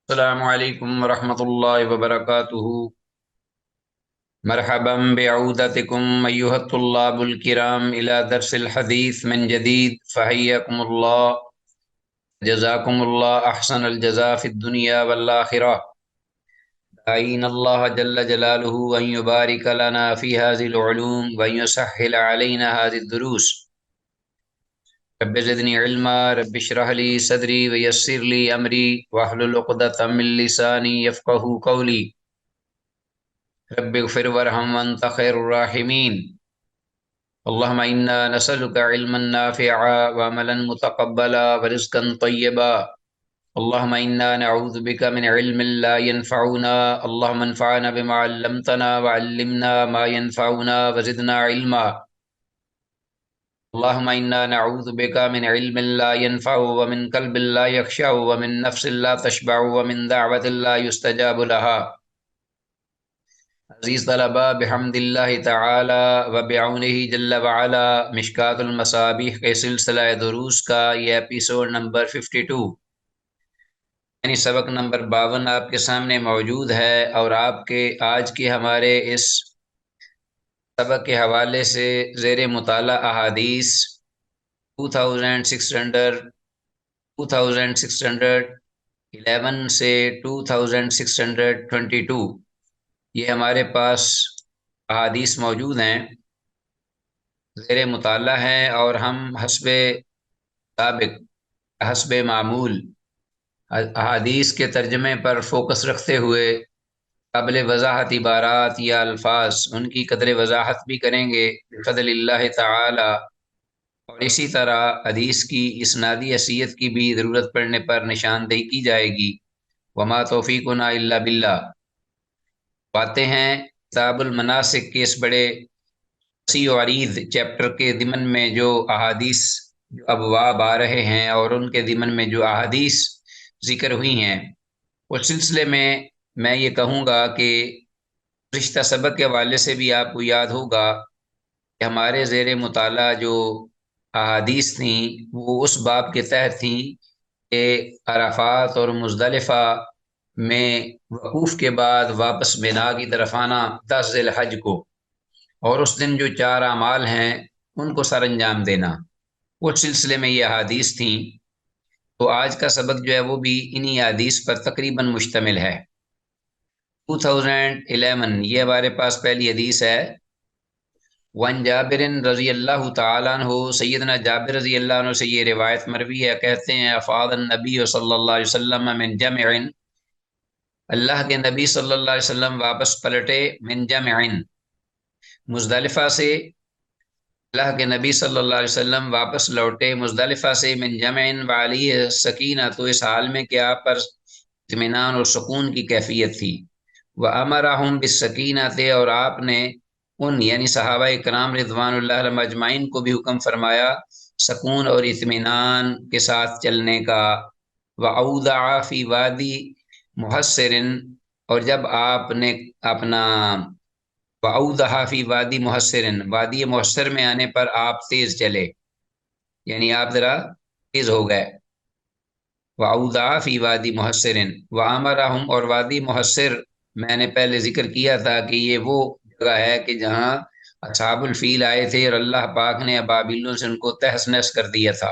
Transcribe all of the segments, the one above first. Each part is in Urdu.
السلام علیکم ورحمۃ اللہ وبرکاتہ۔ مرحبا بعودتکم ایھا الطلاب الکرام الی درس الحدیث من جدید فحیاکم اللہ، جزاکم اللہ احسن الجزاء فی الدنیا والآخرہ، داعین اللہ جل جلالہ ان یبارک لنا فی هذه العلوم وان یسهل علینا هذه الدروس۔ رب زدنی علما، رب اشرح لی صدری ویسر لی امری واحلل عقدۃ من لسانی یفقهوا قولی۔ رب اغفر وارحم وانت خیر الراحمین۔ اللهم انا نسألك علما نافعا وعملا متقبلا ورزقا طیبا۔ اللهم انا نعوذ بك من علم لا ينفعنا، اللهم انفعنا بما علمتنا وعلمنا ما ينفعنا وزدنا علما۔ اللهم انا نعوذ بك من علم لا ينفع ومن قلب لا يخشع ومن نفس لا تشبع ومن دعوة لا يستجاب لها۔ عزیز طلباء، بحمد اللہ تعالی و بعونہ جل وعلا مشکوٰۃ المصابیح کے سلسلہ دروس کا یہ ایپیسوڈ نمبر 52 یعنی سبق نمبر 52 آپ کے سامنے موجود ہے، اور آپ کے آج کے ہمارے اس سبق کے حوالے سے زیر مطالعہ احادیث 2611 سے 2622 یہ ہمارے پاس احادیث موجود ہیں، زیر مطالعہ ہیں، اور ہم حسب معمول احادیث کے ترجمے پر فوکس رکھتے ہوئے قابل وضاحت عبارات یا الفاظ ان کی قدر وضاحت بھی کریں گے بفضل اللہ تعالی، اور اسی طرح حدیث کی اسنادی حیثیت کی بھی ضرورت پڑنے پر نشاندہی کی جائے گی۔ وما توفیقنا الا باللہ۔ باتیں ہیں کتاب المناسک کے اس بڑے وسیع و عریض چیپٹر کے ضمن میں جو احادیث جو ابواب آ رہے ہیں اور ان کے ضمن میں جو احادیث ذکر ہوئی ہیں، اس سلسلے میں یہ کہوں گا کہ رشتہ سبق کے حوالے سے بھی آپ کو یاد ہوگا کہ ہمارے زیر مطالعہ جو احادیث تھیں وہ اس باب کے تحت تھیں کہ عرفات اور مزدلفہ میں وقوف کے بعد واپس مینا کی طرف آنا 10 ذی الحج کو، اور اس دن جو 4 اعمال ہیں ان کو سر انجام دینا، اس سلسلے میں یہ احادیث تھیں۔ تو آج کا سبق جو ہے وہ بھی انہی احادیث پر تقریباً مشتمل ہے۔ 2011 یہ ہمارے پاس پہلی حدیث ہے۔ وان جابر رضی اللہ تعالیٰ عنہ، سیدنا جابر رضی اللہ عنہ سے یہ روایت مروی ہے، کہتے ہیں افاض النبی صلی اللہ علیہ وسلم من جمع، اللہ کے نبی صلی اللہ علیہ وسلم واپس پلٹے من جمع، مزدلفہ سے، اللہ کے نبی صلی اللہ علیہ وسلم واپس لوٹے مزدلفہ سے، من جمع وعلیہ سکینہ، تو اس حال میں کہ آپ پر اطمینان اور سکون کی کیفیت تھی۔ وَأَمَرَهُمْ بِالسَّكِينَةِ، اور آپ نے ان یعنی صحابہ کرام رضوان اللہ علیہم اجمعین کو بھی حکم فرمایا سکون اور اطمینان کے ساتھ چلنے کا۔ وَأَوْضَعَ فِي وَادِي مُحَصِّرٍ، اور جب آپ نے اپنا وَأَوْضَعَ فِي وَادِي مُحَصِّرٍ، وادی محصر میں آنے پر آپ تیز چلے، یعنی آپ ذرا تیز ہو گئے۔ وَأَوْضَعَ فِي وَادِي مُحَصِّرٍ وَأَمَرَهُمْ، اور وادی محصر میں نے پہلے ذکر کیا تھا کہ یہ وہ جگہ ہے کہ جہاں اصحاب الفیل آئے تھے اور اللہ پاک نے ابابیلوں سے ان کو تہس نہس کر دیا تھا۔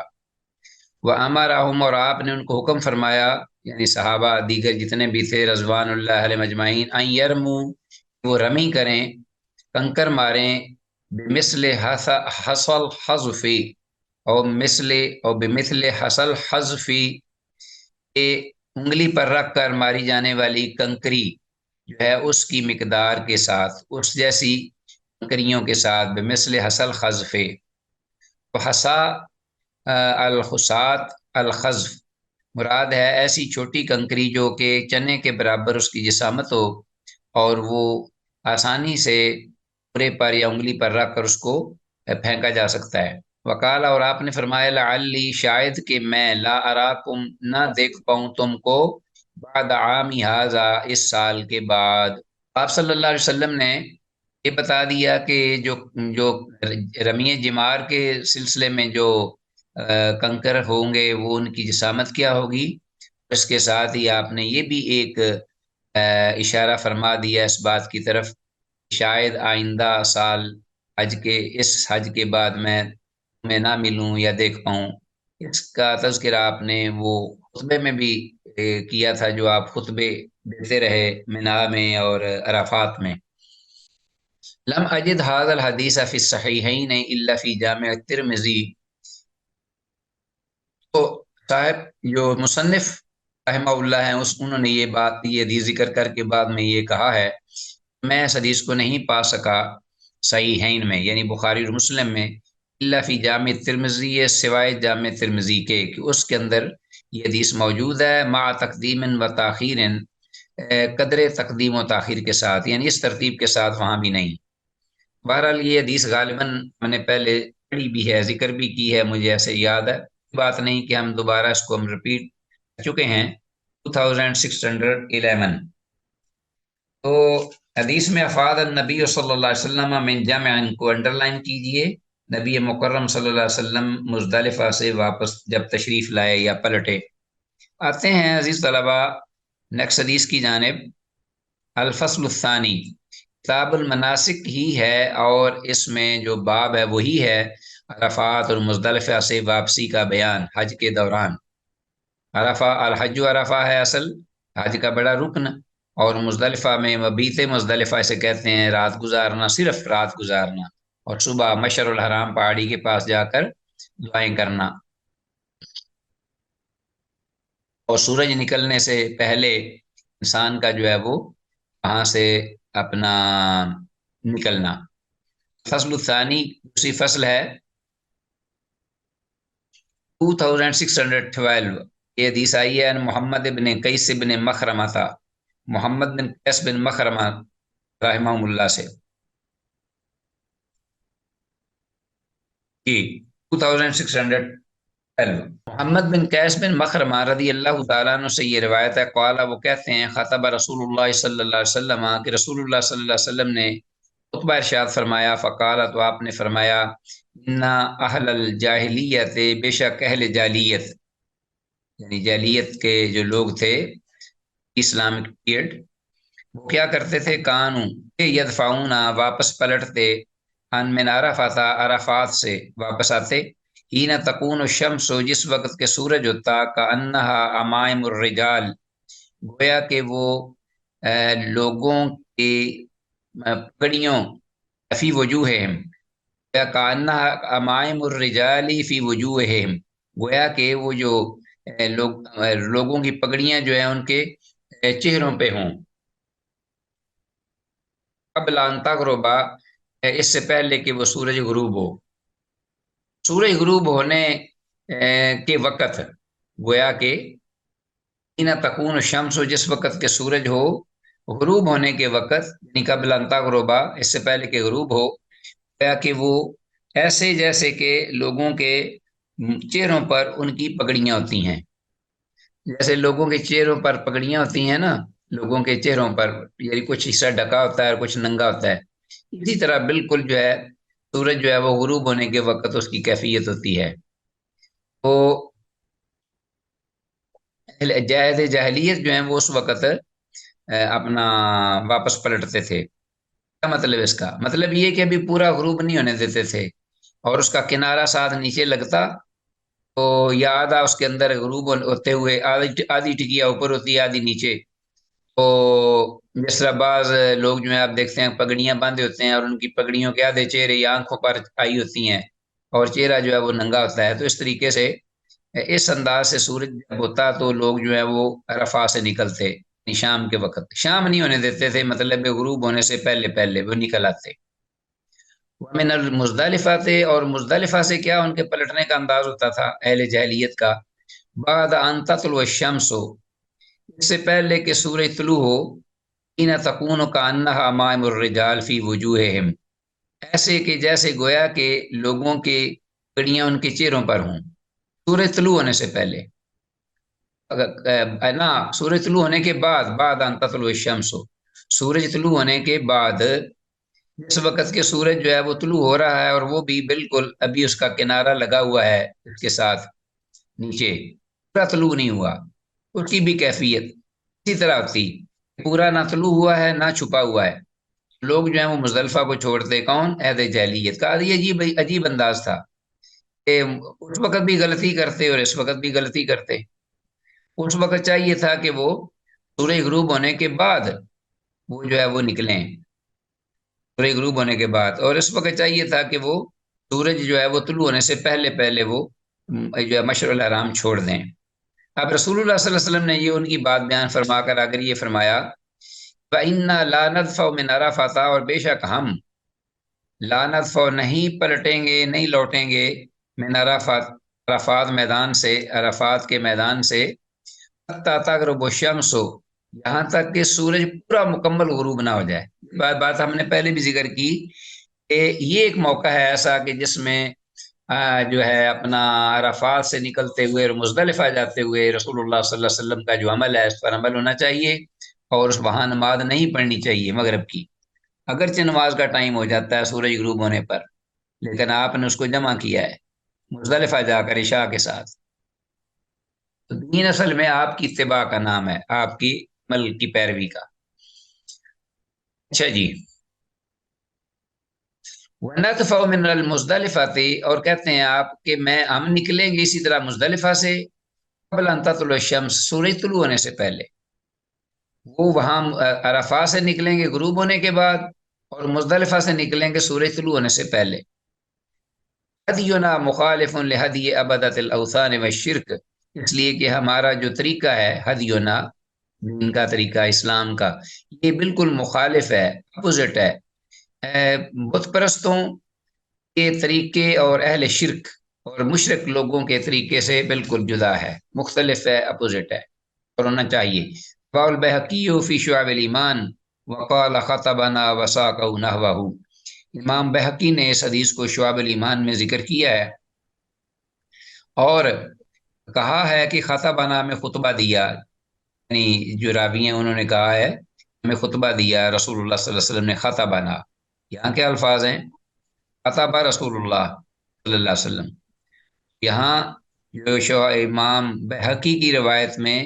وَأَمَرَهُمْ، اور آپ نے ان کو حکم فرمایا یعنی صحابہ دیگر جتنے بھی تھے رضوان اللہ علیہ مجمعین، ان یرمو، وہ رمی کریں، کنکر ماریں، بمثل حصل حذفی، اور بمثل حصل حذفی، کہ انگلی پر رکھ کر ماری جانے والی کنکری جو ہے اس کی مقدار کے ساتھ، اس جیسی کنکریوں کے ساتھ، بمثل حصل حذفی۔ تو حصا الحصات الخزف مراد ہے ایسی چھوٹی کنکری جو کہ چنے کے برابر اس کی جسامت ہو اور وہ آسانی سے پورے پر یا انگلی پر رکھ کر اس کو پھینکا جا سکتا ہے۔ وقال، اور آپ نے فرمایا لعلی، شاید کہ میں، لا اراکم، نہ دیکھ پاؤں تم کو، بعد عامی ھذا، اس سال کے بعد۔ آپ صلی اللہ علیہ وسلم نے یہ بتا دیا کہ جو رمی جمار کے سلسلے میں جو کنکر ہوں گے وہ ان کی جسامت کیا ہوگی، اس کے ساتھ ہی آپ نے یہ بھی ایک اشارہ فرما دیا اس بات کی طرف، شاید آئندہ سال اس حج کے بعد میں نہ ملوں یا دیکھ پاؤں۔ اس کا تذکرہ آپ نے وہ خطبے میں بھی کیا تھا، جو آپ خطبے دیتے رہے مینا میں اور عرفات میں۔ لم اجد هذا الحدیث فی الصحیحین الا فی جامع الترمذی۔ تو صاحب جو مصنف رحمہ اللہ ہیں، انہوں نے یہ حدیث ذکر کر کے بعد میں یہ کہا ہے، میں اس حدیث کو نہیں پا سکا صحیحین میں یعنی بخاری اور مسلم میں، الا فی جامع ترمذی، سوائے جامع ترمذی کے، کہ اس کے اندر یہ حدیث موجود ہے، مع تقدیم و تاخیر، قدر تقدیم و تاخیر کے ساتھ، یعنی اس ترتیب کے ساتھ وہاں بھی نہیں۔ بہرحال یہ حدیث غالباً میں نے پہلے پڑھی بھی ہے، ذکر بھی کی ہے، مجھے ایسے یاد ہے، بات نہیں کہ ہم دوبارہ اس کو ہم رپیٹ کر چکے ہیں۔ 2611 تو حدیث میں افاد النبی صلی اللہ علیہ وسلم من جمع، ان کو انڈر لائن کیجئے، نبی مکرم صلی اللہ علیہ وسلم مزدلفہ سے واپس جب تشریف لائے یا پلٹے۔ آتے ہیں عزیز طلبہ نیکسٹ حدیث کی جانب۔ الفصل الثانی، کتاب المناسک ہی ہے، اور اس میں جو باب ہے وہی ہے عرفات اور مزدلفہ سے واپسی کا بیان حج کے دوران۔ عرفہ الحج عرفہ ہے اصل حج کا بڑا رکن، اور مزدلفہ میں مبیت مزدلفہ اسے کہتے ہیں، رات گزارنا، صرف رات گزارنا، اور صبح مشعر الحرام پہاڑی کے پاس جا کر دعائیں کرنا، اور سورج نکلنے سے پہلے انسان کا جو ہے وہ وہاں سے اپنا نکلنا۔ فصل الثانی، دوسری فصل ہے 2612، یہ حدیث آئی ہے محمد بن قیس بن مخرمہ تھا، محمد بن قیس بن مخرمہ رحمہ اللہ سے جی 2612۔ محمد بن قیس بن مخرمہ رضی اللہ تعالیٰ عنہ سے یہ روایت ہے، قال، وہ کہتے ہیں، خطب رسول اللہ صلی اللہ علیہ وسلم، کہ رسول اللہ صلی اللہ علیہ وسلم نے خطبہ ارشاد فرمایا، فقال، تو آپ نے فرمایا، ان اہل الجاہلیت، بے شک اہل جاہلیت، یعنی جاہلیت کے جو لوگ تھے اسلامک پیریڈ، وہ کیا کرتے تھے، کانو کہ یدفعون، واپس پلٹتے، ان من عرفات، عرفات سے واپس آتے، ہی نہ تکون الشمس، جس وقت کے سورج ہوتا، کا انہا امائم الرجال، گویا کہ وہ لوگوں کی پگڑیوں، فی وجوہہم، گویا کا انہا امائم الرجال فی وجوہہم، گویا کہ وہ جو لوگوں کی پگڑیاں جو ہیں ان کے چہروں پہ ہوں، قبل ان تغرب، اس سے پہلے کہ وہ سورج غروب ہو، سورج غروب ہونے کے وقت، گویا کہ حین تکون الشمس، جس وقت کے سورج ہو غروب ہونے کے وقت، یعنی قبل ان تغرب، اس سے پہلے کہ غروب ہو، گویا کہ وہ ایسے جیسے کہ لوگوں کے چہروں پر ان کی پگڑیاں ہوتی ہیں، جیسے لوگوں کے چہروں پر پگڑیاں ہوتی ہیں نا، لوگوں کے چہروں پر یعنی کچھ حصہ ڈھکا ہوتا ہے اور کچھ ننگا ہوتا ہے، اسی طرح بالکل جو ہے سورج جو ہے وہ غروب ہونے کے وقت اس کی کیفیت ہوتی ہے۔ تو جاہلیت جو ہیں وہ اس وقت اپنا واپس پلٹتے تھے۔ کیا مطلب اس کا؟ مطلب یہ کہ ابھی پورا غروب نہیں ہونے دیتے تھے، اور اس کا کنارہ ساتھ نیچے لگتا، تو یا آدھا اس کے اندر غروب ہوتے ہوئے آدھی ٹکیا اوپر ہوتی ہے آدھی نیچے، تو جس طرح بعض لوگ جو ہیں آپ دیکھتے ہیں پگڑیاں باندھے ہوتے ہیں، اور ان کی پگڑیوں کے آدھے چہرے یا آنکھوں پر آئی ہوتی ہیں، اور چہرہ جو ہے وہ ننگا ہوتا ہے، تو اس طریقے سے اس انداز سے سورج جب ہوتا تو لوگ جو ہے وہ عرفات سے نکلتے، شام کے وقت، شام نہیں ہونے دیتے تھے، مطلب غروب ہونے سے پہلے پہلے وہ نکل آتے۔ ومن المزدلفہ تھے، اور مزدلفہ سے کیا ان کے پلٹنے کا انداز ہوتا تھا اہل جاہلیت کا، بعد ان تطلع الشمس، اس سے پہلے کہ سورج طلوع ہو، حین تکون کانہا امائم الرجال فی وجوہہم، ایسے کہ جیسے گویا کہ لوگوں کی پگڑیاں ان کے چہروں پر ہوں، سورج طلوع ہونے سے پہلے، نا سورج طلوع ہونے کے بعد، بعد ان تطلع الشمس، سورج طلوع ہونے کے بعد، جس وقت کے سورج جو ہے وہ طلوع ہو رہا ہے، اور وہ بھی بالکل ابھی اس کا کنارہ لگا ہوا ہے اس کے ساتھ نیچے، پورا طلوع نہیں ہوا، اس کی بھی کیفیت اسی طرح ہوتی، پورا نہ طلوع ہوا ہے نہ چھپا ہوا ہے۔ لوگ جو ہیں وہ مزدلفہ کو چھوڑتے، کون؟ اہل جاہلیت کا۔ یہ عجیب عجیب انداز تھا کہ اس وقت بھی غلطی کرتے اور اس وقت بھی غلطی کرتے۔ اس وقت چاہیے تھا کہ وہ سورج غروب ہونے کے بعد وہ جو ہے وہ نکلیں، سورج غروب ہونے کے بعد، اور اس وقت چاہیے تھا کہ وہ سورج جو ہے وہ طلوع ہونے سے پہلے پہلے وہ جو ہے مشعر الحرام چھوڑ دیں۔ اب رسول اللہ صلی اللہ علیہ وسلم نے یہ ان کی بات بیان فرما کر اگر یہ فرمایا وَإِنَّا لَا نَدْفَعُ مِنْ عَرَفَاتَ، اور بے شک ہم لا ندفع نہیں پلٹیں گے، نہیں لوٹیں گے، من عرفات، عرفات میدان سے، عرفات کے میدان سے، حتیٰ تغرب الشمس، یہاں تک کہ سورج پورا مکمل غروب نہ ہو جائے۔ بات ہم نے پہلے بھی ذکر کی کہ یہ ایک موقع ہے ایسا کہ جس میں جو ہے اپنا عرفات سے نکلتے ہوئے اور مزدلفہ جاتے ہوئے رسول اللہ صلی اللہ علیہ وسلم کا جو عمل ہے اس پر عمل ہونا چاہیے، اور اس وہاں نماز نہیں پڑھنی چاہیے مغرب کی، اگرچہ نماز کا ٹائم ہو جاتا ہے سورج غروب ہونے پر، لیکن آپ نے اس کو جمع کیا ہے مزدلفہ جا کر عشاء کے ساتھ۔ تو دین اصل میں آپ کی اتباع کا نام ہے، آپ کی عمل کی پیروی کا۔ اچھا جی، وَنَدْفَعُ مِنَ الْمُزْدَلِفَةِ، اور کہتے ہیں آپ کہ ہم نکلیں گے اسی طرح مزدلفہ سے قبل ان تطلع الشمس، سورج طلوع ہونے سے پہلے، وہ وہاں عرفات سے نکلیں گے غروب ہونے کے بعد، اور مزدلفہ سے نکلیں گے سورج طلوع ہونے سے پہلے۔ ہدینا مخالف لہدی عبدت الاوثان والشرک، اس لیے کہ ہمارا جو طریقہ ہے ہدینا، دین کا طریقہ اسلام کا، یہ بالکل مخالف ہے، اپوزٹ ہے بت پرستوں کے طریقے اور اہل شرک اور مشرک لوگوں کے طریقے سے بالکل جدا ہے، مختلف ہے، اپوزٹ ہے، اور ہونا چاہیے۔ قال البیہقی فی شعب الایمان وقال خطبنا وساقہ نحوہ، امام بہقی نے اس حدیث کو شعب الایمان میں ذکر کیا ہے اور کہا ہے کہ خطبنا میں خطبہ دیا، یعنی جو راوی ہیں انہوں نے کہا ہے ہمیں خطبہ دیا رسول اللہ صلی اللہ علیہ وسلم نے، خطبنا، یہاں کے الفاظ ہیں خطبہ رسول اللہ صلی اللہ علیہ وسلم۔ یہاں جو امام بہقی کی روایت میں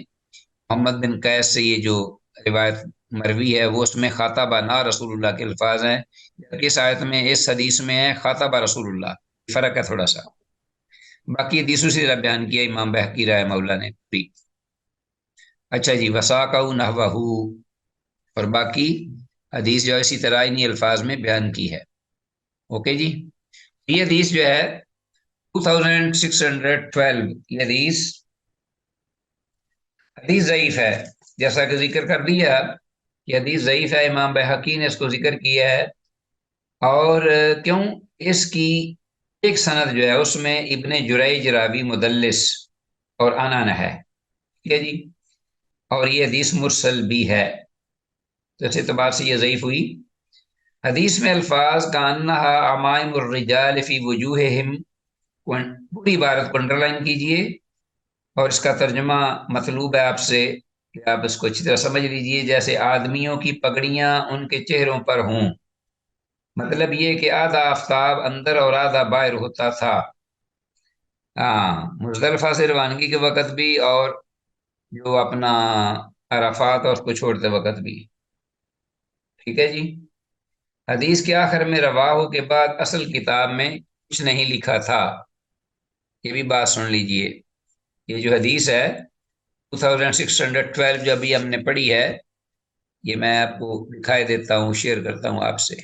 محمد بن قیس سے یہ جو روایت مروی ہے وہ اس میں خطبنا رسول اللہ کے الفاظ ہیں، جبکہ اس آیت میں اس حدیث میں ہے خطب رسول اللہ، فرق ہے تھوڑا سا۔ باقی حدیثوں سے بیان کیا امام بہقی رحمہ اللہ نے بھی۔ اچھا جی، وساقہ نحوہ، اور باقی حدیث جو اسی طرح انہی الفاظ میں بیان کی ہے۔ اوکے جی، یہ حدیث جو ہے 2612، یہ حدیث ضعیف ہے، جیسا کہ ذکر کر دیا کہ حدیث ضعیف ہے، امام بہقی نے اس کو ذکر کیا ہے، اور کیوں؟ اس کی ایک سند جو ہے اس میں ابن جریج راوی مدلس اور انان ہے، ٹھیک ہے جی، اور یہ حدیث مرسل بھی ہے، تو اس اعتبار سے یہ ضعیف ہوئی۔ حدیث میں الفاظ کانہا عمائم الرجال فی وجوہہم، پوری عبارت کو انڈر لائن کیجئے، اور اس کا ترجمہ مطلوب ہے آپ سے کہ آپ اس کو اچھی طرح سمجھ لیجئے، جیسے آدمیوں کی پگڑیاں ان کے چہروں پر ہوں، مطلب یہ کہ آدھا آفتاب اندر اور آدھا باہر ہوتا تھا، ہاں، مزدلفہ سے روانگی کے وقت بھی اور جو اپنا عرفات اور اس کو چھوڑتے وقت بھی، ٹھیک ہے جی۔ حدیث کے آخر میں رواہو کے بعد اصل کتاب میں کچھ نہیں لکھا تھا، یہ بھی بات سن لیجئے، یہ جو حدیث ہے 2612 جو ابھی ہم نے پڑھی ہے، یہ میں آپ کو دکھائی دیتا ہوں، شیئر کرتا ہوں آپ سے،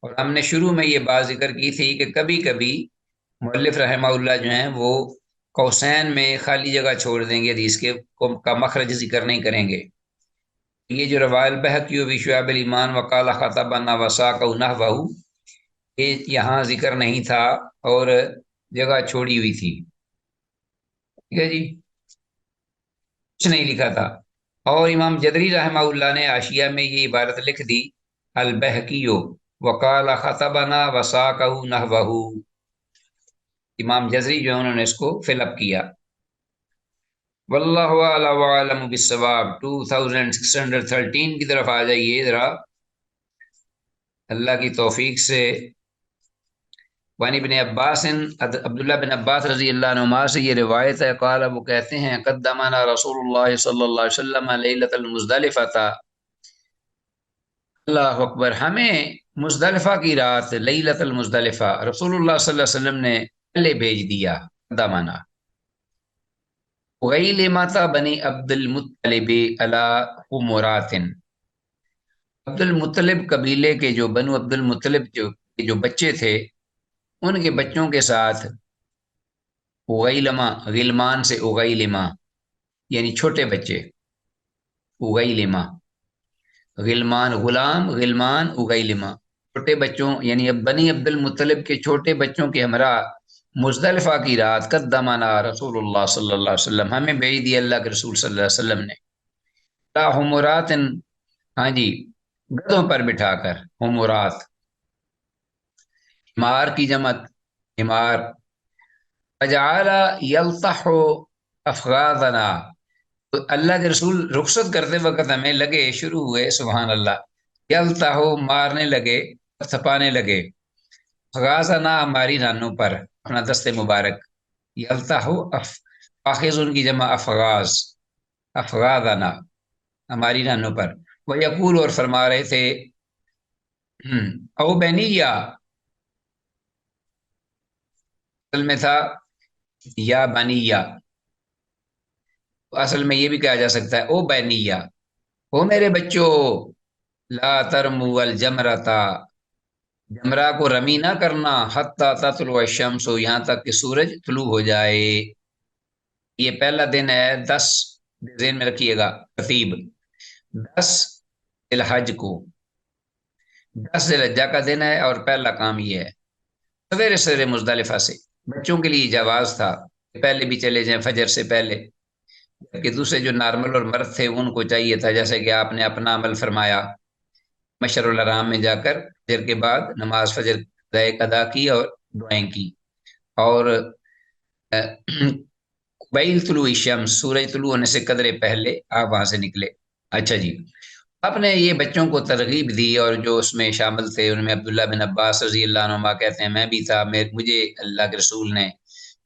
اور ہم نے شروع میں یہ بات ذکر کی تھی کہ کبھی کبھی مؤلف رحمہ اللہ جو ہیں وہ قوسین میں خالی جگہ چھوڑ دیں گے، حدیث کے کا مخرج ذکر نہیں کریں گے۔ یہ جو روایت البیہقی فی شعب الایمان وقال خطبنا وساقہ نحوہ، یہ یہاں ذکر نہیں تھا اور جگہ چھوڑی ہوئی تھی، ٹھیک ہے جی، کچھ نہیں لکھا تھا۔ اور امام جدری رحمہ اللہ نے حاشیہ میں یہ عبارت لکھ دی البیہقی وقال خطبنا وساقہ نحوہ، امام جزری جو ہے انہوں نے اس کو فل اپ کیا۔ واللہ اعلم بالصواب، 2613 کی طرف آ جائیے ذرا، اللہ کی توفیق سے وان ابن عباس، عبداللہ بن عباس رضی اللہ عنہما سے یہ روایت ہے، قال وہ کہتے ہیں قدمنا رسول اللہ صلی اللہ علیہ وسلم لیلۃ المزدلفہ تھا، اللہ اکبر، ہمیں مزدلفہ کی رات لیلۃ المزدلفہ رسول اللہ صلی اللہ علیہ وسلم نے پہلے بھیج دیا، قدمنا غیلمۃ بنی عبد المطلب علی حمرات، عبد المطلب قبیلے کے جو بنو عبد المطلب جو بچے تھے، ان کے بچوں کے ساتھ اغیلما، غلمان سے اغیلما یعنی چھوٹے بچے، اغیلما غلمان غلام، غلمان اغیلما چھوٹے بچوں، یعنی اب بنی عبد المطلب کے چھوٹے بچوں کے ہمراہ مزدلفہ کی رات قدمنا رسول اللہ صلی اللہ علیہ وسلم، ہمیں بھیج دیا اللہ کے رسول صلی اللہ علیہ وسلم نے، حمرات، ہاں جی، گدھوں پر بٹھا کر، حمرات حمار کی جمع، حمار، فجعل یلطح افغاظنا، تو اللہ کے رسول رخصت کرتے وقت ہمیں لگے، شروع ہوئے سبحان اللہ، یلطح مارنے لگے، تھپانے لگے، افغاظنا ہماری رانوں پر اپنا دست مبارک، یلطح فاخذ ان کی جمع افغاز، افغاظنا ہماری رانوں پر، وہ یقول اور فرما رہے تھے او بنیا، اصل میں تھا یا بنیا، اصل میں یہ بھی کہا جا سکتا ہے او بنیا، او میرے بچوں، لا ترموا الجمرتا، جمرہ کو رمی نہ کرنا، حتی تطلع الشمس، یہاں تک کہ سورج طلوع ہو جائے، یہ پہلا دن ہے 10، ذہن میں رکھیے گا ترتیب، 10 ذی الحج کو، 10 ذی الحجہ کا دن ہے، اور پہلا کام یہ ہے سویرے سویرے مزدلفہ سے، بچوں کے لیے جواز تھا کہ پہلے بھی چلے جائیں فجر سے پہلے، کہ دوسرے جو نارمل اور مرد تھے ان کو چاہیے تھا، جیسے کہ آپ نے اپنا عمل فرمایا، مشر الحرام میں جا کر فجر کے بعد نماز فجر ادا کی اور دعائیں کی، اور قبیل طلوع الشمس، سورج طلوع ہونے سے قدرے پہلے آپ وہاں سے نکلے۔ اچھا جی، آپ نے یہ بچوں کو ترغیب دی، اور جو اس میں شامل تھے ان میں عبداللہ بن عباس رضی اللہ عنہما کہتے ہیں میں بھی تھا، مجھے اللہ کے رسول نے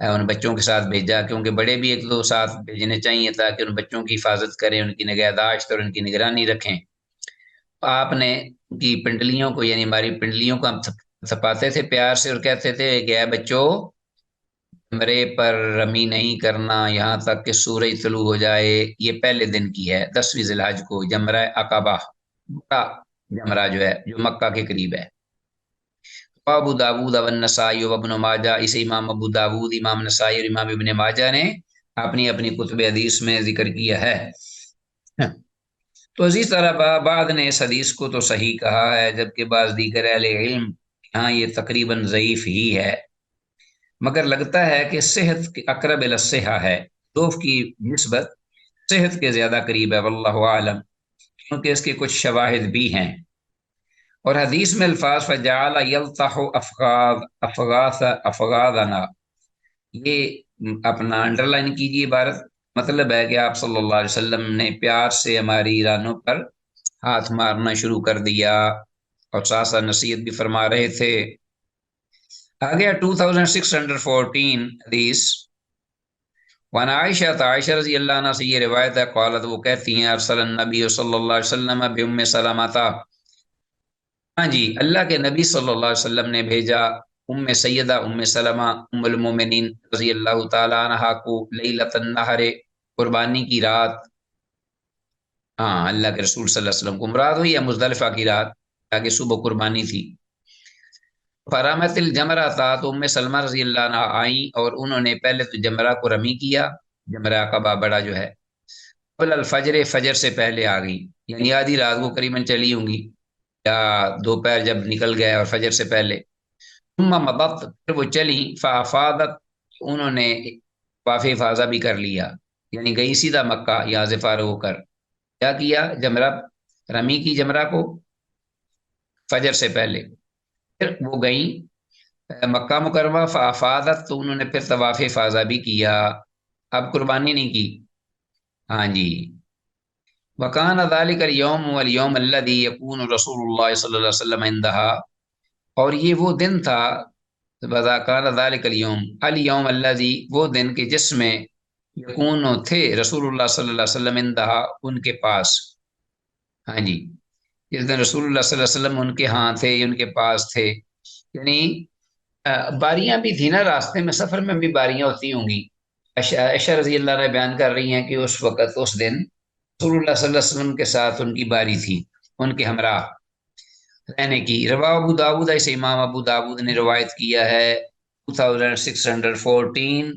ان بچوں کے ساتھ بھیجا، کیونکہ بڑے بھی ایک دو ساتھ بھیجنے چاہیے تاکہ ان بچوں کی حفاظت کریں، ان کی نگہداشت اور ان کی نگرانی رکھیں۔ آپ نے ان کی پنڈلیوں کو، یعنی ہماری پنڈلیوں کو ہم تھپاتے تھے پیار سے اور کہتے تھے کہ اے بچوں، جمرے پر رمی نہیں کرنا یہاں تک کہ سورج طلوع ہو جائے، یہ پہلے دن کی ہے 10ویں ذی الحج کو، جمرہ عقبہ، بڑا جمرہ جو ہے جو مکہ کے قریب ہے۔ ابو داود والنسائی وابن ماجہ، اسے امام ابو داود، امام نسائی اور امام ابن ماجہ نے اپنی اپنی کتب حدیث میں ذکر کیا ہے۔ تو اسی طرح بعد نے اس حدیث کو تو صحیح کہا ہے، جبکہ بعض دیگر اہل علم ہاں یہ تقریباً ضعیف ہی ہے، مگر لگتا ہے کہ صحت کے اقرب الی الصحہ ہے، ضعف کی نسبت صحت کے زیادہ قریب ہے، واللہ عالم، کیونکہ اس کے کچھ شواہد بھی ہیں، اور حدیث میں الفاظ فجعل یلطح افغاثنا، یہ اپنا انڈر لائن کیجیے عبارت، مطلب ہے کہ آپ صلی اللہ علیہ وسلم نے پیار سے ہماری رانوں پر ہاتھ مارنا شروع کر دیا، اور ساتھ ساتھ نصیحت بھی فرما رہے تھے۔ آگے 2614 حدیث، وعن عائشہ، عائشہ رضی اللہ عنہ سے یہ روایت ہے، قالت وہ کہتی ہیں ارسل النبی صلی اللہ علیہ وسلم بام سلمہ، ہاں جی، اللہ کے نبی صلی اللہ علیہ وسلم نے بھیجا ام سیدہ ام سلمہ ام المومنین رضی اللہ تعالی عنہا کو لیلۃ النحر، قربانی کی رات، ہاں اللہ کے رسول صلی اللہ علیہ وسلم کو مراد ہوئی ہے مزدلفہ کی رات، تاکہ صبح قربانی تھی۔ فرامت الجمرہ تھا، تو ام سلمہ رضی اللہ عنہ آئیں اور انہوں نے پہلے تو جمرہ کو رمی کیا، جمرہ عقبہ بڑا جو ہے، قبل الفجر، فجر سے پہلے آ گئی، یعنی آدھی رات کو قریباً چلی ہوں گی، یا دوپہر جب نکل گئے اور فجر سے پہلے، ثم مضت، پھر وہ چلی، فافادت، انہوں نے طواف افاضہ بھی کر لیا، یعنی گئی سیدھا مکہ یہاں سے فارغ ہو کر، کیا کیا، جمرہ رمی کی جمرہ کو فجر سے پہلے، پھر وہ گئیں مکہ مکرمہ، فافادت، تو انہوں نے پھر طواف افاضہ بھی کیا، اب قربانی نہیں کی، ہاں جی، وکان ذلک اليوم والیوم الذی یکون رسول اللہ صلی اللہ علیہ وسلم عندہا، اور یہ وہ دن تھا وذاکان ذالک الیوم الیوم الذی، وہ دن کے جس میں یکون تھے رسول اللہ صلی اللہ علیہ وسلم اندہا ان کے پاس، ہاں جی، جس دن رسول اللہ صلی اللہ علیہ وسلم ان کے ہاں تھے، ان کے پاس تھے، یعنی باریاں بھی تھی نا، راستے میں سفر میں بھی باریاں ہوتی ہوں گی۔ عائشہ رضی اللہ عنہ بیان کر رہی ہیں کہ اس وقت اس دن رسول اللہ صلی اللہ علیہ وسلم کے ساتھ ان کی باری تھی، ان کے ہمراہ رہنے کی۔ رواہ ابو داود، ایسے امام ابو داود نے روایت کیا ہے 2614،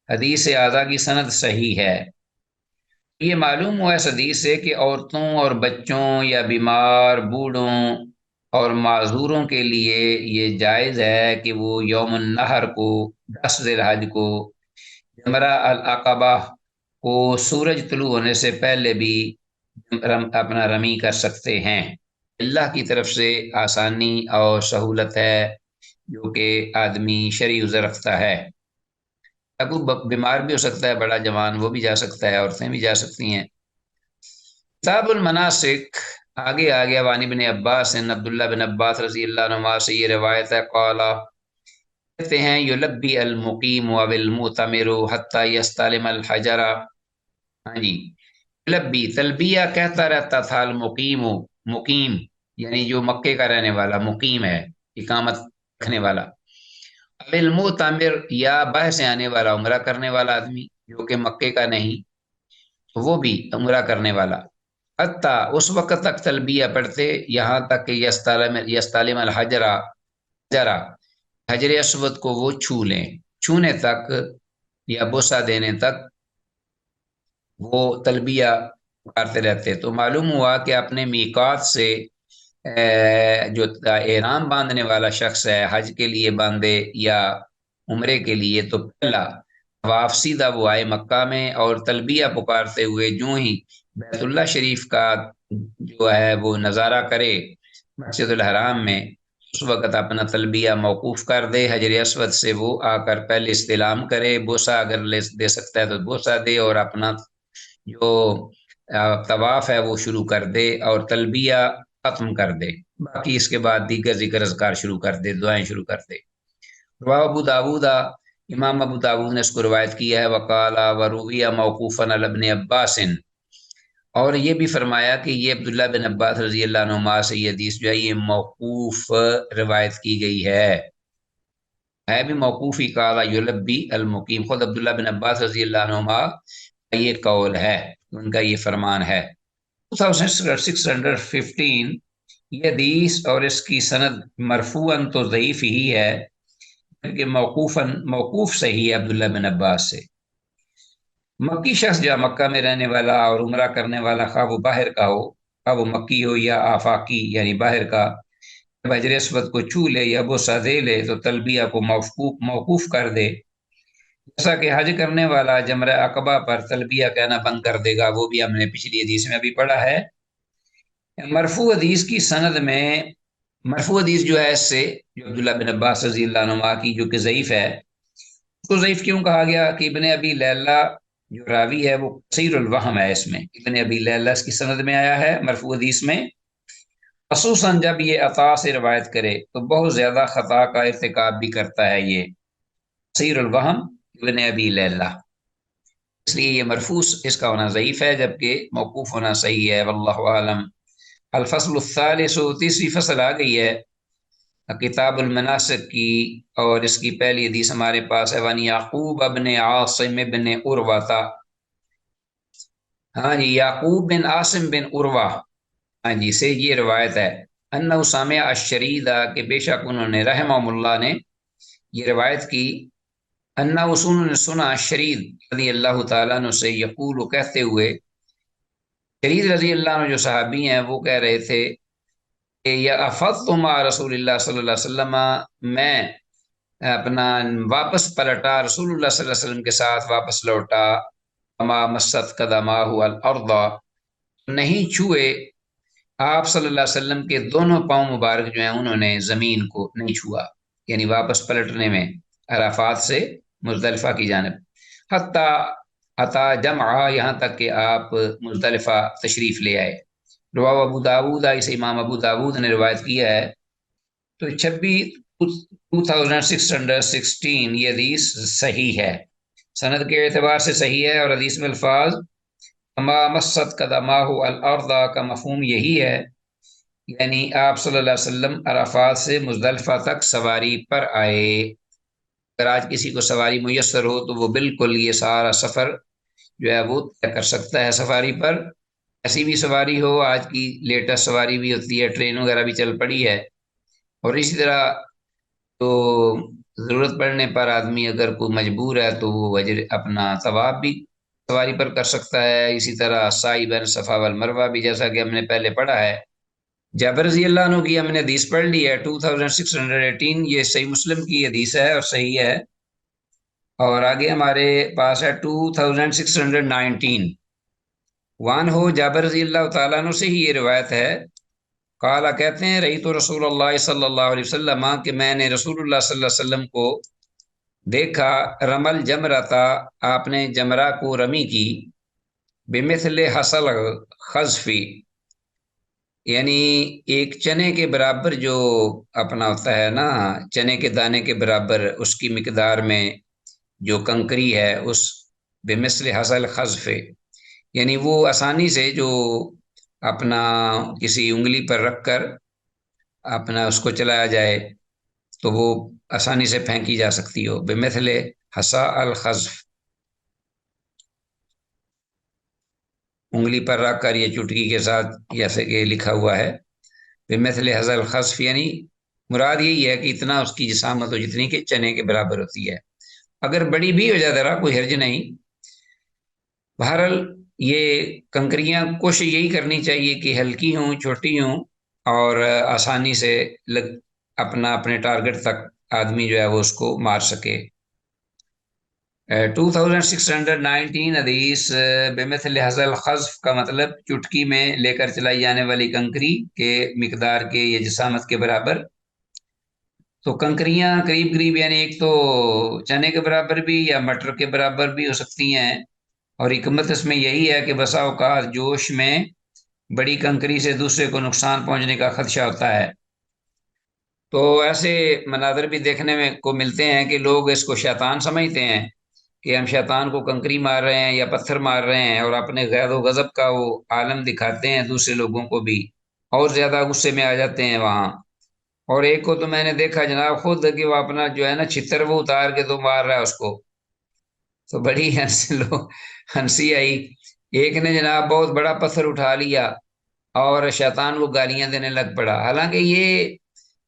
حدیث اعلیٰ کی سند صحیح ہے۔ یہ معلوم ہوا اس حدیث سے کہ عورتوں اور بچوں یا بیمار بوڑھوں اور معذوروں کے لیے یہ جائز ہے کہ وہ یوم النحر کو، 10 ذی الحج کو، جمرہ العقبہ کو سورج طلوع ہونے سے پہلے بھی اپنا رمی کر سکتے ہیں۔ اللہ کی طرف سے آسانی اور سہولت ہے جو کہ آدمی شرعی عذر رکھتا ہے۔ اب بیمار بھی ہو سکتا ہے، بڑا جوان وہ بھی جا سکتا ہے، عورتیں بھی جا سکتی ہیں۔ کتاب المناسک آگے آ گیا۔ وانی بن عباس، عبداللہ بن عباس رضی اللہ عنہ سے یہ روایت ہے، قالا، کہتے ہیں یلبی المقیم و المعتمر حتی یستلم الحجر، ہاں جی، یلبی تلبیہ کہتا رہتا تھا، المقیم، مقیم یعنی جو مکے کا رہنے والا، مقیم ہے اقامت رکھنے والا، المعتمر یا باہر سے آنے والا، عمرہ کرنے والا آدمی جو کہ مکے کا نہیں، وہ بھی عمرہ کرنے والا، حتیٰ اس وقت تک تلبیہ پڑھتے یہاں تک کہ یستعلم الحجرہ، حجرہ حجر اسود کو وہ چھو لیں، چھونے تک یا بوسہ دینے تک وہ تلبیہ کرتے رہتے۔ تو معلوم ہوا کہ اپنے میقات سے جو احرام باندھنے والا شخص ہے، حج کے لیے باندھے یا عمرے کے لیے، تو پہلا طواف سیدھا وہ آئے مکہ میں، اور تلبیہ پکارتے ہوئے جو ہی بیت اللہ شریف کا جو ہے وہ نظارہ کرے مسجد الحرام میں، اس وقت اپنا تلبیہ موقوف کر دے، حجر اسود سے وہ آ کر پہلے استلام کرے، بوسہ اگر دے سکتا ہے تو بوسہ دے، اور اپنا جو طواف ہے وہ شروع کر دے اور تلبیہ ختم کر دے، باقی اس کے بعد دیگر ذکر اذکار شروع کر دے، دعائیں شروع کر دے۔ رواہ ابو داود، امام ابو داود نے اس کو روایت کیا ہے، وقالا ورویہ موقوفا علی ابن عباس، اور یہ بھی فرمایا کہ یہ عبداللہ بن عباس رضی اللہ عنہما سے یہ حدیث جو ہے یہ موقوف روایت کی گئی ہے بھی موقوف ہی، قالا یلبی المقیم، خود عبداللہ بن عباس رضی اللہ عنہما کا یہ قول ہے، ان کا یہ فرمان ہے۔ 2615 یہ حدیث اور اس کی سند مرفوعاً تو ضعیف ہی ہے، کہ موقوف صحیح ہے عبداللہ بن عباس سے۔ مکی شخص جو مکہ میں رہنے والا اور عمرہ کرنے والا، خواہ وہ باہر کا ہو، خواہ وہ مکی ہو یا آفاقی یعنی باہر کا، جب حجر اسود کو چھو لے یا بوسہ دے لے تو تلبیہ کو موقوف کر دے، جیسا کہ حج کرنے والا جمرہ عقبہ پر تلبیہ کہنا بند کر دے گا، وہ بھی ہم نے پچھلی حدیث میں بھی پڑھا ہے۔ مرفوع حدیث کی سند میں، مرفوع حدیث جو ہے اس سے جو عبداللہ بن عباس رضی اللہ عنہ کی جو کہ ضعیف ہے، اس کو ضعیف کیوں کہا گیا؟ کہ ابن ابی لیلہ جو راوی ہے وہ کثیر الوہم ہے، اس میں ابن ابی لیلہ اس کی سند میں آیا ہے مرفوع حدیث میں، خصوصاً جب یہ عطا سے روایت کرے تو بہت زیادہ خطا کا ارتکاب بھی کرتا ہے، یہ کثیر الوہم ابن ابی لیلہ، اس لیے یہ مرفوع اس کا ہونا ضعیف ہے، جبکہ موقوف ہونا صحیح ہے، واللہ عالم۔ الفصل الثالث، تیسری فصل آ گئی ہے کتاب المناسک کی، اور اس کی پہلی حدیث ہمارے پاس ہے، وان یعقوب ابن عاصم ابن عروہ، ہاں جی، یعقوب بن عاصم بن عروہ، ہاں جی سے یہ روایت ہے، انہ سامع الشریدہ، کہ بے شک انہوں نے رحمہ اللہ نے یہ روایت کی، انہ اصول نے سنا شرید رضی اللہ تعالیٰ عنہ سے، یقول کہتے ہوئے، شرید رضی اللہ عنہ جو صحابی ہیں وہ کہہ رہے تھے کہ یا افضت مع رسول اللہ صلی اللہ علیہ وسلم، میں اپنا واپس پلٹا رسول اللہ صلی اللہ علیہ وسلم کے ساتھ واپس لوٹا، اما مست قدماہ الارض، نہیں چھوئے آپ صلی اللہ علیہ وسلم کے دونوں پاؤں مبارک جو ہیں انہوں نے زمین کو نہیں چھوا، یعنی واپس پلٹنے میں عرفات سے مزدلفہ کی جانب، حتیٰ عطا جمعہ، یہاں تک کہ آپ مزدلفہ تشریف لے آئے۔ رواہ ابو داود، اسے امام ابو داود نے روایت کیا ہے۔ تو 2616 یہ حدیث صحیح ہے، سند کے اعتبار سے صحیح ہے، اور حدیث میں الفاظ اما مست قدماہ الارض کا مفہوم یہی ہے، یعنی آپ صلی اللہ علیہ وسلم عرفات سے مزدلفہ تک سواری پر آئے۔ اگر آج کسی کو سواری میسر ہو تو وہ بالکل یہ سارا سفر جو ہے وہ طے کر سکتا ہے سفاری پر، ایسی بھی سواری ہو، آج کی لیٹسٹ سواری بھی ہوتی ہے، ٹرین وغیرہ بھی چل پڑی ہے، اور اسی طرح تو ضرورت پڑنے پر آدمی اگر کوئی مجبور ہے تو وہ وجر اپنا طواف بھی سواری پر کر سکتا ہے، اسی طرح سعی بین صفا والمروہ بھی، جیسا کہ ہم نے پہلے پڑھا ہے۔ جابر رضی اللہ عنہ کی ہم نے حدیث پڑھ لی ہے 2618، یہ صحیح مسلم کی حدیث ہے اور صحیح ہے، اور آگے ہمارے پاس ہے 2619، وان ہو جابر رضی اللہ تعالیٰ عنہ سے ہی یہ روایت ہے، قالا کہتے ہیں رہی تو رسول اللہ صلی اللہ علیہ وسلم کہ میں نے رسول اللہ صلی اللہ علیہ وسلم کو دیکھا، رمل جمرہ تھا، آپ نے جمرہ کو رمی کی، بمثل حصل خزفی، یعنی ایک چنے کے برابر جو اپنا ہوتا ہے نا، چنے کے دانے کے برابر اس کی مقدار میں جو کنکری ہے، اس بمثل حصل خزف، یعنی وہ آسانی سے جو اپنا کسی انگلی پر رکھ کر اپنا اس کو چلایا جائے تو وہ آسانی سے پھینکی جا سکتی ہو، بمثل حصا الخزف، انگلی پر رکھ کر یا چٹکی کے ساتھ جیسے کہ لکھا ہوا ہے بمثل حصا الخزف، یعنی مراد یہی ہے کہ اتنا اس کی جسامت ہو جتنی کہ چنے کے برابر ہوتی ہے، اگر بڑی بھی ہو جائے ذرا کوئی حرج نہیں۔ بہرحال یہ کنکریاں کوشش یہی کرنی چاہیے کہ ہلکی ہوں، چھوٹی ہوں، اور آسانی سے اپنے ٹارگٹ تک آدمی جو ہے وہ اس کو مار سکے۔ 2619 حدیث بمثل حصل خزف کا مطلب چٹکی میں لے کر چلائی جانے والی کنکری کے مقدار کے یا جسامت کے برابر، تو کنکریاں قریب قریب یعنی ایک تو چنے کے برابر بھی یا مٹر کے برابر بھی ہو سکتی ہیں، اور حکمت اس میں یہی ہے کہ بسا اوقات جوش میں بڑی کنکری سے دوسرے کو نقصان پہنچنے کا خدشہ ہوتا ہے، تو ایسے مناظر بھی دیکھنے میں کو ملتے ہیں کہ لوگ اس کو شیطان سمجھتے ہیں کہ ہم شیطان کو کنکری مار رہے ہیں یا پتھر مار رہے ہیں، اور اپنے غیظ و غضب کا وہ عالم دکھاتے ہیں دوسرے لوگوں کو بھی، اور زیادہ غصے میں آ جاتے ہیں وہاں۔ اور ایک کو تو میں نے دیکھا جناب خود کہ وہ اپنا جو ہے نا چھتر وہ اتار کے تو مار رہا ہے اس کو، تو بڑی ہنسی آئی، ایک نے جناب بہت بڑا پتھر اٹھا لیا اور شیطان کو گالیاں دینے لگ پڑا، حالانکہ یہ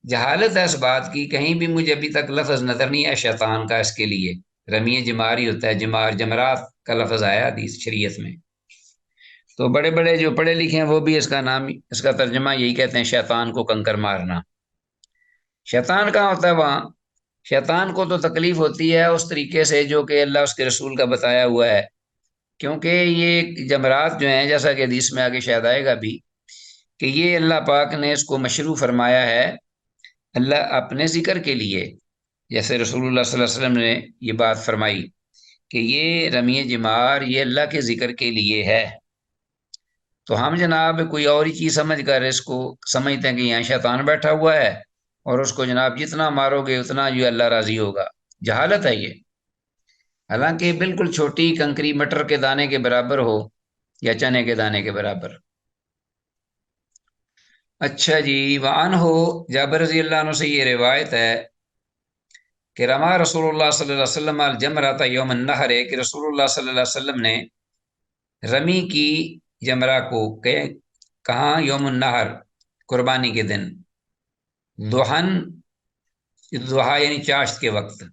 جہالت ہے اس بات کی، کہیں بھی مجھے ابھی تک لفظ نظر نہیں ہے شیطان کا، اس کے لیے رمی جمار ہی ہوتا ہے، جمار جمرات کا لفظ آیا حدیث شریعت میں، تو بڑے بڑے جو پڑھے لکھے ہیں وہ بھی اس کا نام، اس کا ترجمہ یہی کہتے ہیں شیطان کو کنکر مارنا۔ شیطان کہاں ہوتا ہے وہاں؟ شیطان کو تو تکلیف ہوتی ہے اس طریقے سے جو کہ اللہ اس کے رسول کا بتایا ہوا ہے، کیونکہ یہ جمرات جو ہیں جیسا کہ حدیث میں آگے شاید آئے گا بھی کہ یہ اللہ پاک نے اس کو مشروع فرمایا ہے اللہ اپنے ذکر کے لیے، جیسے رسول اللہ صلی اللہ علیہ وسلم نے یہ بات فرمائی کہ یہ رمی جمار یہ اللہ کے ذکر کے لیے ہے، تو ہم جناب کوئی اور ہی چیز سمجھ کر اس کو سمجھتے ہیں کہ یہاں شیطان بیٹھا ہوا ہے اور اس کو جناب جتنا مارو گے اتنا جو اللہ راضی ہوگا، جہالت ہے یہ، حالانکہ بالکل چھوٹی کنکری مٹر کے دانے کے برابر ہو یا چنے کے دانے کے برابر۔ اچھا جی، وعن ہو جابر رضی اللہ عنہ سے یہ روایت ہے کہ رما رسول اللہ صلی اللہ علیہ وسلم الجمرۃ یوم النحر، کہ رسول اللہ صلی اللہ علیہ وسلم نے رمی کی جمرہ کو کہاں؟ یوم النحر، قربانی کے دن، دوحن، دوحا یعنی چاشت کے وقت،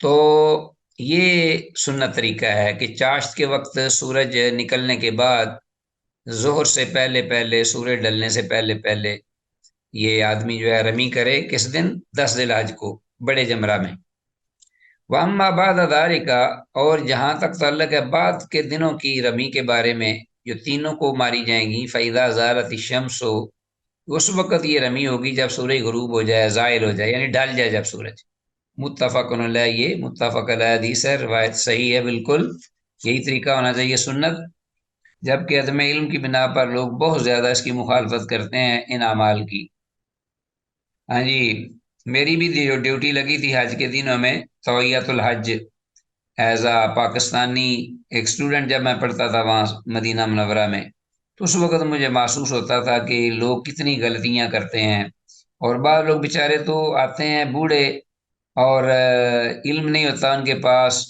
تو یہ سنت طریقہ ہے کہ چاشت کے وقت سورج نکلنے کے بعد ظہر سے پہلے پہلے، سورج ڈلنے سے پہلے پہلے یہ آدمی جو ہے رمی کرے، کس دن؟ 10 ذی الحج کو، بڑے جمرہ میں۔ واما بعد ذالک، اور جہاں تک تعلق ہے بعد کے دنوں کی رمی کے بارے میں جو تینوں کو ماری جائیں گی، فاذا زالت الشمس، اس وقت یہ رمی ہوگی جب سورج غروب ہو جائے، زائل ہو جائے، یعنی ڈال جائے جب سورج۔ متفق علیہ، یہ متفق علیہ حدیث ہے، روایت صحیح ہے بالکل، یہی طریقہ ہونا چاہیے سنت، جبکہ عدم علم کی بنا پر لوگ بہت زیادہ اس کی مخالفت کرتے ہیں ان اعمال کی۔ ہاں جی، میری بھی ڈیوٹی لگی تھی حج کے دنوں میں، طویت الحج، ایز اے پاکستانی ایک اسٹوڈنٹ جب میں پڑھتا تھا وہاں مدینہ منورہ میں، تو اس وقت مجھے محسوس ہوتا تھا کہ لوگ کتنی غلطیاں کرتے ہیں، اور بعض لوگ بیچارے تو آتے ہیں بوڑھے اور علم نہیں ہوتا ان کے پاس،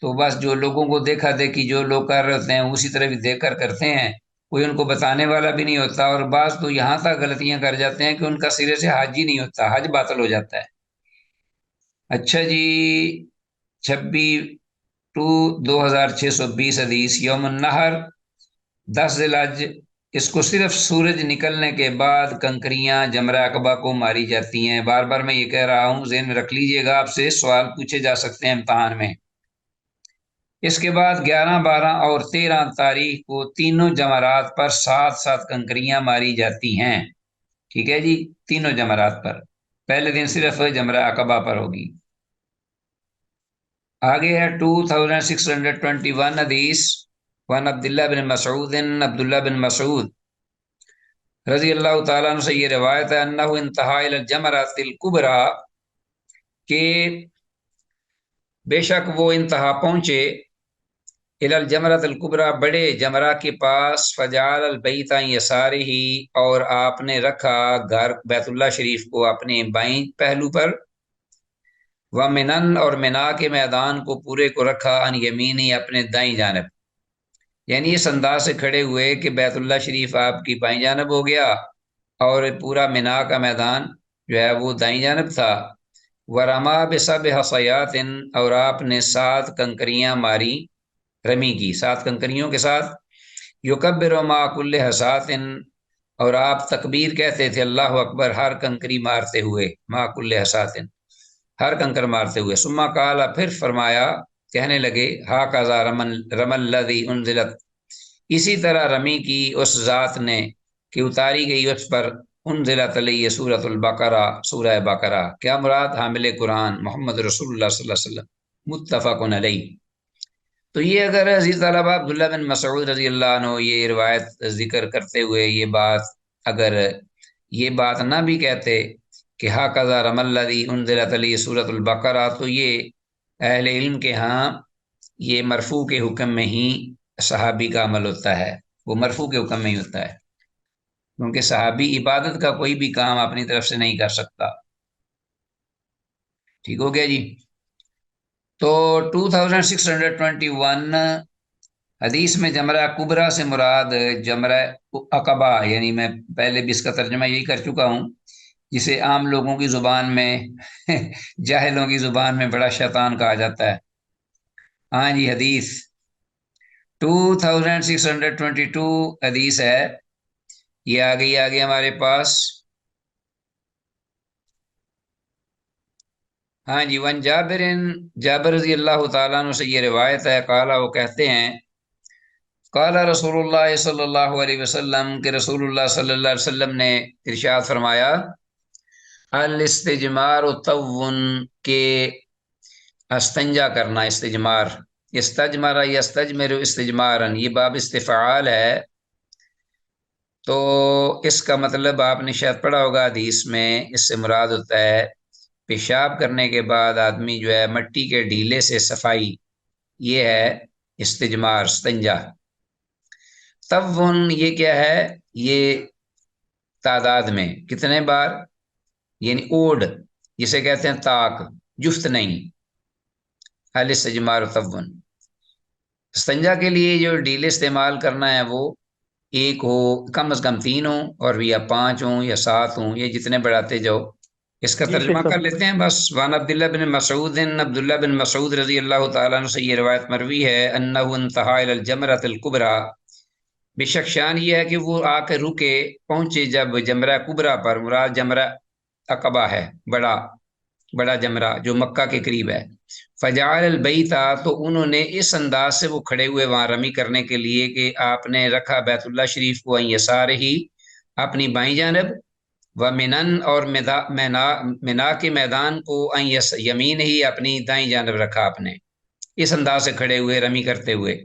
تو بس جو لوگوں کو دیکھا دیکھی جو لوگ کر رہے ہوتے ہیں اسی طرح بھی دیکھ کر کرتے ہیں، کوئی ان کو بتانے والا بھی نہیں ہوتا، اور بعض تو یہاں تک غلطیاں کر جاتے ہیں کہ ان کا سرے سے حج ہی نہیں ہوتا، حج باطل ہو جاتا ہے۔ اچھا جی، 26/2/2620 حدیث، یوم النحر، 10 ذی الحج، اس کو صرف سورج نکلنے کے بعد کنکریاں جمرہ عقبہ کو ماری جاتی ہیں۔ بار بار میں یہ کہہ رہا ہوں، ذہن میں رکھ لیجئے گا، آپ سے سوال پوچھے جا سکتے ہیں امتحان میں۔ اس کے بعد 11، 12 اور 13 تاریخ کو تینوں جمرات پر 7 7 کنکریاں ماری جاتی ہیں، ٹھیک ہے جی، تینوں جمرات پر، پہلے دن صرف جمرہ عقبہ پر ہوگی۔ آگے ہے 2621 حدیث، وان عبداللہ بن مسعود، عبداللہ بن مسعود رضی اللہ تعالیٰ عنہ سے یہ روایت ہے، انہ انتہا الی الجمرۃ الکبریٰ، کہ بے شک وہ انتہا پہنچے، الی الجمرۃ الکبریٰ، بڑے جمرہ کے پاس، فجعل البیت عن یسارہ، اور آپ نے رکھا گھر بیت اللہ شریف کو اپنے بائیں پہلو پر، ومنن، اور منا کے میدان کو پورے کو رکھا، عن یمینی، اپنے دائیں جانب، یعنی اس انداز سے کھڑے ہوئے کہ بیت اللہ شریف آپ کی بائیں جانب ہو گیا اور پورا منا کا میدان جو ہے وہ دائیں جانب تھا۔ ورما بسبع حصیات، اور آپ نے 7 کنکریاں ماری، رمی کی 7 کنکریوں کے ساتھ، یکبر مع کل حصات، اور آپ تکبیر کہتے تھے اللہ اکبر ہر کنکری مارتے ہوئے، مع کل حصات، ہر کنکر مارتے ہوئے، ثم قال، پھر فرمایا، کہنے لگے، ھکذا رمى الذی انزلت، اسی طرح رمی کی اس ذات نے کہ اتاری گئی اس پر، انزلت علیہ سورۃ البقرہ، سورہ بقرہ، کیا مراد؟ حامل قرآن محمد رسول اللہ صلی اللہ علیہ وسلم، متفق علیہ۔ تو یہ اگر عزیز طلبہ عبداللہ بن مسعود رضی اللہ عنہ یہ روایت ذکر کرتے ہوئے اگر یہ بات نہ بھی کہتے کہ ھکذا رمى الذی انزلت علیہ سورۃ البقرہ، تو یہ اہل علم کے ہاں یہ مرفوع کے حکم میں ہی صحابی کا عمل ہوتا ہے، وہ مرفوع کے حکم میں ہی ہوتا ہے، کیونکہ صحابی عبادت کا کوئی بھی کام اپنی طرف سے نہیں کر سکتا۔ ٹھیک ہو گیا جی۔ تو 2621 حدیث میں جمرہ کبریٰ سے مراد جمرہ عقبہ، یعنی میں پہلے بھی اس کا ترجمہ یہی کر چکا ہوں، جسے عام لوگوں کی زبان میں جاہلوں کی زبان میں بڑا شیطان کہا جاتا ہے۔ ہاں جی، حدیث 2622 حدیث ہے، یہ آگے ہمارے پاس۔ ہاں جی، ون جابر رضی اللہ تعالیٰ عنہ سے یہ روایت ہے، قالا، وہ کہتے ہیں، قال رسول اللہ صلی اللہ علیہ وسلم، کہ رسول اللہ صلی اللہ علیہ وسلم نے ارشاد فرمایا، الاستجمار طون، کے استنجا کرنا، استجمار، استجمر یستجمر استجمارن، یہ باب استفعال ہے، تو اس کا مطلب آپ نے شاید پڑھا ہوگا حدیث میں، اس سے مراد ہوتا ہے پیشاب کرنے کے بعد آدمی جو ہے مٹی کے ڈھیلے سے صفائی، یہ ہے استجمار، استنجا۔ طون یہ کیا ہے؟ یہ تعداد میں کتنے بار، یعنی اوڈ جسے کہتے ہیں طاق، جفت نہیں، الاستجمار طون، استنجا کے لیے جو ڈیلے استعمال کرنا ہے وہ ایک ہو، کم از کم 3 ہوں، اور یا 5 ہوں یا 7 ہوں، یہ جتنے بڑھاتے جاؤ۔ اس کا جی ترجمہ شیخ کر صاحب، لیتے ہیں بس۔ وان عبداللہ بن مسعود، عبداللہ بن مسعود رضی اللہ تعالیٰ عنہ سے یہ روایت مروی ہے، انہ انتہا الی الجمرۃ الکبریٰ، بے شک شان یہ ہے کہ وہ آ کے رکے، پہنچے جب جمرہ کبریٰ پر، مراد جمرہ عقبہ ہے، بڑا جمرہ جو مکہ کے قریب ہے۔ فجعل البیت، تو انہوں نے اس انداز سے وہ کھڑے ہوئے وہاں رمی کرنے کے لیے کہ آپ نے رکھا بیت اللہ شریف کو عن یسارہ، اپنی بائیں جانب، ومنن، اور منا کے میدان کو عن یمین ہی، اپنی دائیں جانب رکھا آپ نے، اس انداز سے کھڑے ہوئے رمی کرتے ہوئے۔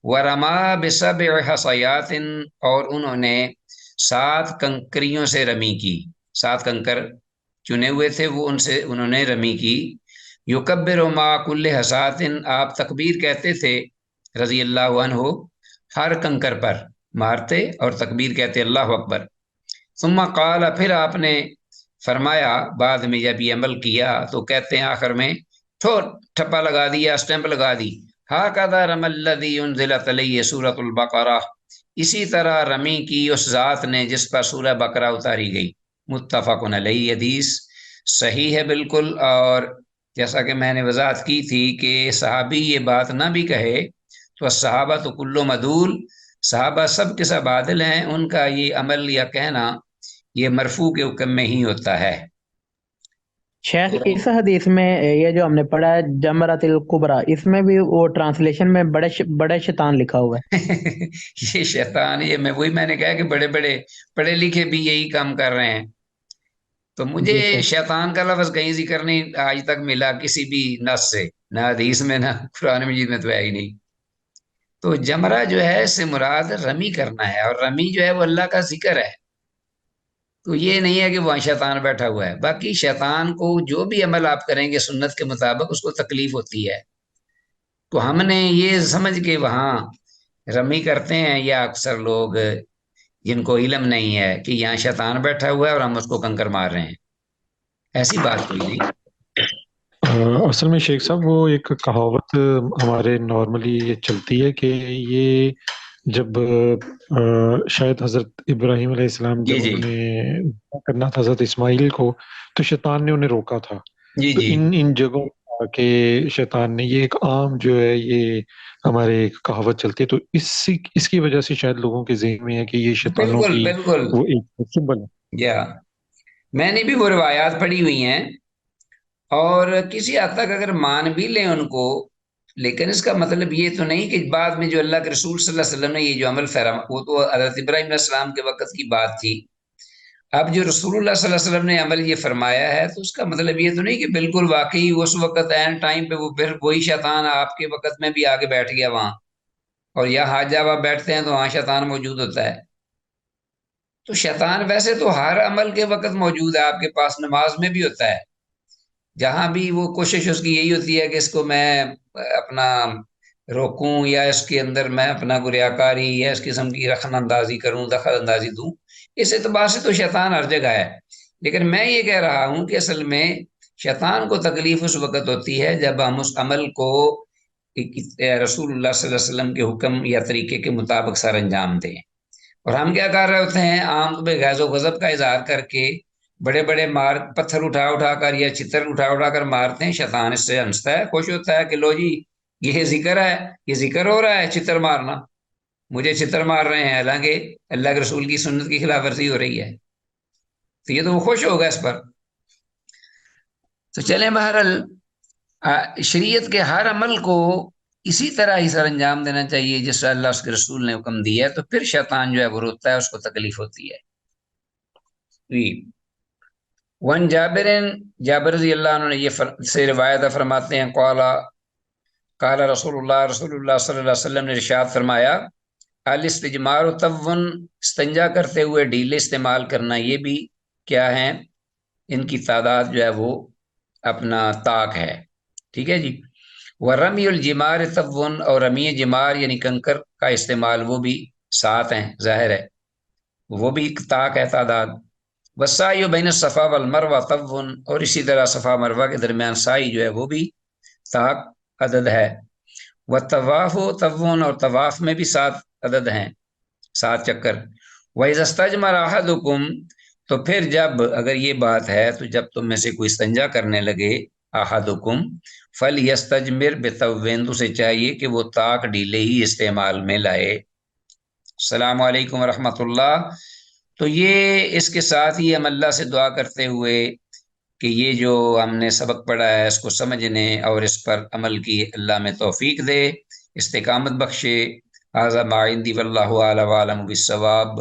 ورما بسبع حصیات، اور انہوں نے 7 کنکریوں سے رمی کی، 7 کنکر چنے ہوئے تھے وہ ان سے انہوں نے رمی کی. یکبر ما کل حساتن، آپ تکبیر کہتے تھے رضی اللہ عنہ ہر کنکر پر مارتے اور تکبیر کہتے اللہ اکبر. ثم قال، پھر آپ نے فرمایا بعد میں جب یہ عمل کیا تو کہتے ہیں آخر میں ٹھپا لگا دیا، اسٹیمپ لگا دی. ہاکذا رمی الذی انزلت علیہ سورۃ البقرہ، اسی طرح رمی کی اس ذات نے جس پر سورہ بقرہ اتاری گئی. متفق علیہ، حدیث صحیح ہے بالکل. اور جیسا کہ میں نے وضاحت کی تھی کہ صحابی یہ بات نہ بھی کہے تو صحابہ تو کلو مدول، صحابہ سب کے سب عادل ہیں، ان کا یہ عمل یا کہنا یہ مرفوع کے حکم میں ہی ہوتا ہے. شیخ، تو اس حدیث میں یہ جو ہم نے پڑھا ہے جمرۃ الکبریٰ، اس میں بھی وہ ٹرانسلیشن میں بڑے شیطان لکھا ہوا ہے. یہ شیطان، یہ میں نے کہا کہ بڑے بڑے پڑھے لکھے بھی یہی کام کر رہے ہیں. تو مجھے جی شیخ. شیطان کا لفظ کہیں ذکر نہیں آج تک ملا کسی بھی نص سے، نہ حدیث میں نہ قرآن مجید میں تو ہے ہی نہیں. تو جمرہ جو ہے اس سے مراد رمی کرنا ہے، اور رمی جو ہے وہ اللہ کا ذکر ہے. تو یہ نہیں ہے کہ وہاں شیطان بیٹھا ہوا ہے. باقی شیطان کو جو بھی عمل آپ کریں گے سنت کے مطابق اس کو تکلیف ہوتی ہے. تو ہم نے یہ سمجھ کے وہاں رمی کرتے ہیں، یا اکثر لوگ جن کو علم نہیں ہے کہ یہاں شیطان بیٹھا ہوا ہے اور ہم اس کو کنکر مار رہے ہیں، ایسی بات کوئی نہیں. اصل میں شیخ صاحب وہ ایک کہاوت ہمارے نارملی یہ چلتی ہے کہ یہ جب شاید حضرت ابراہیم علیہ السلام جی جب جی انہوں نے کرنا تھا حضرت اسماعیل کو، تو شیطان نے انہیں روکا تھا. جی تو جی ان جگہوں کے شیطان نے، یہ ایک عام جو ہے یہ ہمارے ایک کہاوت چلتی ہے، تو اس کی وجہ سے شاید لوگوں کے ذہن میں ہے کہ یہ شیطانوں بالکل کی بالکل. وہ ایک سمبل ہے. یا میں نے بھی وہ روایات پڑھی ہوئی ہیں، اور کسی حد تک اگر مان بھی لیں ان کو، لیکن اس کا مطلب یہ تو نہیں کہ بعد میں جو اللہ کے رسول صلی اللہ علیہ وسلم نے یہ جو عمل فرما، وہ تو حضرت ابراہیم علیہ السلام کے وقت کی بات تھی. اب جو رسول اللہ صلی اللہ علیہ وسلم نے عمل یہ فرمایا ہے تو اس کا مطلب یہ تو نہیں کہ بالکل واقعی اس وقت عین ٹائم پہ وہ پھر وہی شیطان آپ کے وقت میں بھی آگے بیٹھ گیا وہاں، اور یہاں جب آپ بیٹھتے ہیں تو وہاں شیطان موجود ہوتا ہے. تو شیطان ویسے تو ہر عمل کے وقت موجود ہے، آپ کے پاس نماز میں بھی ہوتا ہے. جہاں بھی وہ کوشش اس کی یہی ہوتی ہے کہ اس کو میں اپنا روکوں، یا اس کے اندر میں اپنا گریاکاری یا اس قسم کی رخن اندازی کروں، دخل اندازی دوں. اس اعتبار سے تو شیطان ہر جگہ ہے. لیکن میں یہ کہہ رہا ہوں کہ اصل میں شیطان کو تکلیف اس وقت ہوتی ہے جب ہم اس عمل کو رسول اللہ صلی اللہ علیہ وسلم کے حکم یا طریقے کے مطابق سر انجام دیں. اور ہم کیا کر رہے ہوتے ہیں، عام پہ غیظ و غضب کا اظہار کر کے بڑے بڑے پتھر اٹھا اٹھا کر یا چتر اٹھا اٹھا کر مارتے ہیں. شیطان اس سے ہنستا ہے، خوش ہوتا ہے کہ لو جی یہ ذکر ہے، یہ ذکر ہو رہا ہے چتر مارنا، مجھے چتر مار رہے ہیں، حالانکہ اللہ کے رسول کی سنت کی خلاف ورزی ہو رہی ہے. تو یہ تو وہ خوش ہوگا اس پر. تو چلیں بہرحال شریعت کے ہر عمل کو اسی طرح ہی سر انجام دینا چاہیے جس طرح اللہ اس کے رسول نے حکم دیا ہے. تو پھر شیطان جو ہے وہ روتا ہے، اس کو تکلیف ہوتی ہے. ون جابر، جابر رضی اللہ عنہ نے یہ سے روایت فرماتے ہیں، قال رسول اللہ صلی اللہ علیہ وسلم نے ارشاد فرمایا، الاستجمار طون، استنجا کرتے ہوئے ڈھیلے استعمال کرنا، یہ بھی کیا ہے، ان کی تعداد جو ہے وہ اپنا طاق ہے. ٹھیک ہے جی. ورمی الجمار طون، اور رمی جمار یعنی کنکر کا استعمال وہ بھی 7 ہیں، ظاہر ہے وہ بھی طاق ہے تعداد. وسائی بین الصفا والمروہ طون، اور اسی طرح صفا مروہ کے درمیان سائی جو ہے وہ بھی طاق عدد ہے. والطواف طون، اور طواف میں بھی 7 عدد ہیں، 7 چکر. وَإِذَا اسْتَجْمَرَ أَحَدُكُمْ، تو پھر جب اگر یہ بات ہے تو جب تم میں سے کوئی استنجا کرنے لگے، احدکم فلیستجمر بطوین، تو اسے چاہیے کہ وہ طاق ڈھیلے ہی استعمال میں لائے. السلام علیکم ورحمۃ اللہ. تو یہ اس کے ساتھ ہی ہم اللہ سے دعا کرتے ہوئے کہ یہ جو ہم نے سبق پڑھا ہے اس کو سمجھنے اور اس پر عمل کی اللہ میں توفیق دے، استقامت بخشے. ھذا ما عندی واللہ اعلم وعلم بالصواب،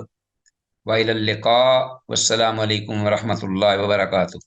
وإلی اللقاء، والسلام علیکم ورحمۃ اللہ وبرکاتہ.